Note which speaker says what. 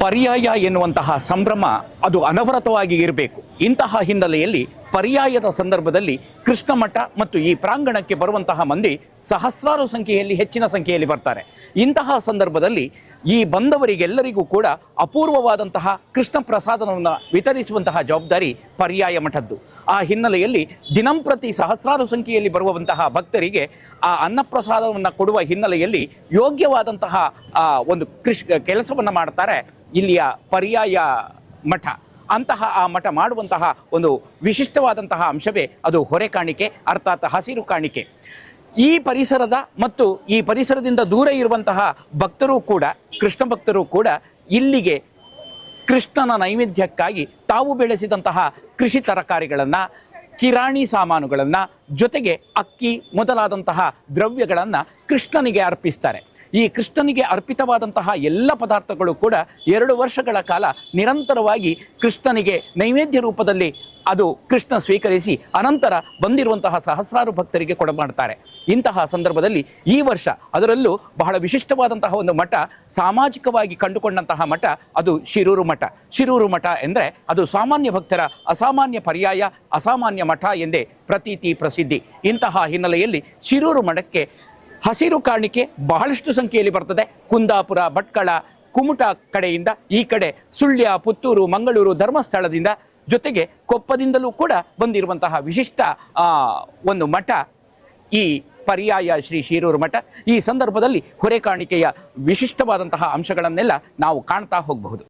Speaker 1: ಪರ್ಯಾಯ ಎನ್ನುವಂತಹ ಸಂಭ್ರಮ ಅದು ಅನವರತವಾಗಿ ಇರಬೇಕು. ಇಂತಹ ಹಿನ್ನೆಲೆಯಲ್ಲಿ ಪರ್ಯಾಯದ ಸಂದರ್ಭದಲ್ಲಿ ಕೃಷ್ಣ ಮಠ ಮತ್ತು ಈ ಪ್ರಾಂಗಣಕ್ಕೆ ಬರುವಂತಹ ಮಂದಿ ಸಹಸ್ರಾರು ಸಂಖ್ಯೆಯಲ್ಲಿ ಹೆಚ್ಚಿನ ಸಂಖ್ಯೆಯಲ್ಲಿ ಬರ್ತಾರೆ. ಇಂತಹ ಸಂದರ್ಭದಲ್ಲಿ ಈ ಬಂದವರಿಗೆಲ್ಲರಿಗೂ ಕೂಡ ಅಪೂರ್ವವಾದಂತಹ ಕೃಷ್ಣ ಪ್ರಸಾದವನ್ನು ವಿತರಿಸುವಂತಹ ಜವಾಬ್ದಾರಿ ಪರ್ಯಾಯ ಮಠದ್ದು. ಆ ಹಿನ್ನೆಲೆಯಲ್ಲಿ ದಿನಂಪ್ರತಿ ಸಹಸ್ರಾರು ಸಂಖ್ಯೆಯಲ್ಲಿ ಬರುವಂತಹ ಭಕ್ತರಿಗೆ ಆ ಅನ್ನಪ್ರಸಾದವನ್ನು ಕೊಡುವ ಹಿನ್ನೆಲೆಯಲ್ಲಿ ಯೋಗ್ಯವಾದಂತಹ ಒಂದು ಕೆಲಸವನ್ನು ಮಾಡ್ತಾರೆ ಇಲ್ಲಿಯ ಪರ್ಯಾಯ ಮಠ. ಅಂತಹ ಆ ಮಠ ಮಾಡುವಂತಹ ಒಂದು ವಿಶಿಷ್ಟವಾದಂತಹ ಅಂಶವೇ ಅದು ಹೊರೆ ಕಾಣಿಕೆ, ಅರ್ಥಾತ್ ಹಸಿರು ಕಾಣಿಕೆ. ಈ ಪರಿಸರದ ಮತ್ತು ಈ ಪರಿಸರದಿಂದ ದೂರ ಇರುವಂತಹ ಭಕ್ತರು ಕೂಡ, ಕೃಷ್ಣ ಭಕ್ತರು ಕೂಡ ಇಲ್ಲಿಗೆ ಕೃಷ್ಣನ ನೈವೇದ್ಯಕ್ಕಾಗಿ ತಾವು ಬೆಳೆಸಿದಂತಹ ಕೃಷಿ ತರಕಾರಿಗಳನ್ನು, ಕಿರಾಣಿ ಸಾಮಾನುಗಳನ್ನು, ಜೊತೆಗೆ ಅಕ್ಕಿ ಮೊದಲಾದಂತಹ ದ್ರವ್ಯಗಳನ್ನು ಕೃಷ್ಣನಿಗೆ ಅರ್ಪಿಸ್ತಾರೆ. ಈ ಕೃಷ್ಣನಿಗೆ ಅರ್ಪಿತವಾದಂತಹ ಎಲ್ಲ ಪದಾರ್ಥಗಳು ಕೂಡ 2 ವರ್ಷಗಳ ಕಾಲ ನಿರಂತರವಾಗಿ ಕೃಷ್ಣನಿಗೆ ನೈವೇದ್ಯ ರೂಪದಲ್ಲಿ ಅದು ಕೃಷ್ಣ ಸ್ವೀಕರಿಸಿ ಅನಂತರ ಬಂದಿರುವಂತಹ ಸಹಸ್ರಾರು ಭಕ್ತರಿಗೆ ಕೊಡಮಾಡ್ತಾರೆ. ಇಂತಹ ಸಂದರ್ಭದಲ್ಲಿ ಈ ವರ್ಷ ಅದರಲ್ಲೂ ಬಹಳ ವಿಶಿಷ್ಟವಾದಂತಹ ಒಂದು ಮಠ, ಸಾಮಾಜಿಕವಾಗಿ ಕಂಡುಕೊಂಡಂತಹ ಮಠ, ಅದು ಶಿರೂರು ಮಠ. ಶಿರೂರು ಮಠ ಎಂದರೆ ಅದು ಸಾಮಾನ್ಯ ಭಕ್ತರ ಅಸಾಮಾನ್ಯ ಪರ್ಯಾಯ, ಅಸಾಮಾನ್ಯ ಮಠ ಎಂದೇ ಪ್ರತೀತಿ ಪ್ರಸಿದ್ಧಿ. ಇಂತಹ ಹಿನ್ನೆಲೆಯಲ್ಲಿ ಶಿರೂರು ಮಠಕ್ಕೆ ಹಸಿರು ಕಾಣಿಕೆ ಬಹಳಷ್ಟು ಸಂಖ್ಯೆಯಲ್ಲಿ ಬರ್ತದೆ. ಕುಂದಾಪುರ, ಭಟ್ಕಳ, ಕುಮಟಾ ಕಡೆಯಿಂದ, ಈ ಕಡೆ ಸುಳ್ಯ, ಪುತ್ತೂರು, ಮಂಗಳೂರು, ಧರ್ಮಸ್ಥಳದಿಂದ, ಜೊತೆಗೆ ಕೊಪ್ಪದಿಂದಲೂ ಕೂಡ ಬಂದಿರುವಂತಹ ವಿಶಿಷ್ಟ ಒಂದು ಮಠ ಈ ಪರ್ಯಾಯ ಶ್ರೀ ಶಿರೂರು ಮಠ. ಈ ಸಂದರ್ಭದಲ್ಲಿ ಹೊರೆ ಕಾಣಿಕೆಯ ವಿಶಿಷ್ಟವಾದಂತಹ ಅಂಶಗಳನ್ನೆಲ್ಲ ನಾವು ಕಾಣ್ತಾ ಹೋಗಬಹುದು.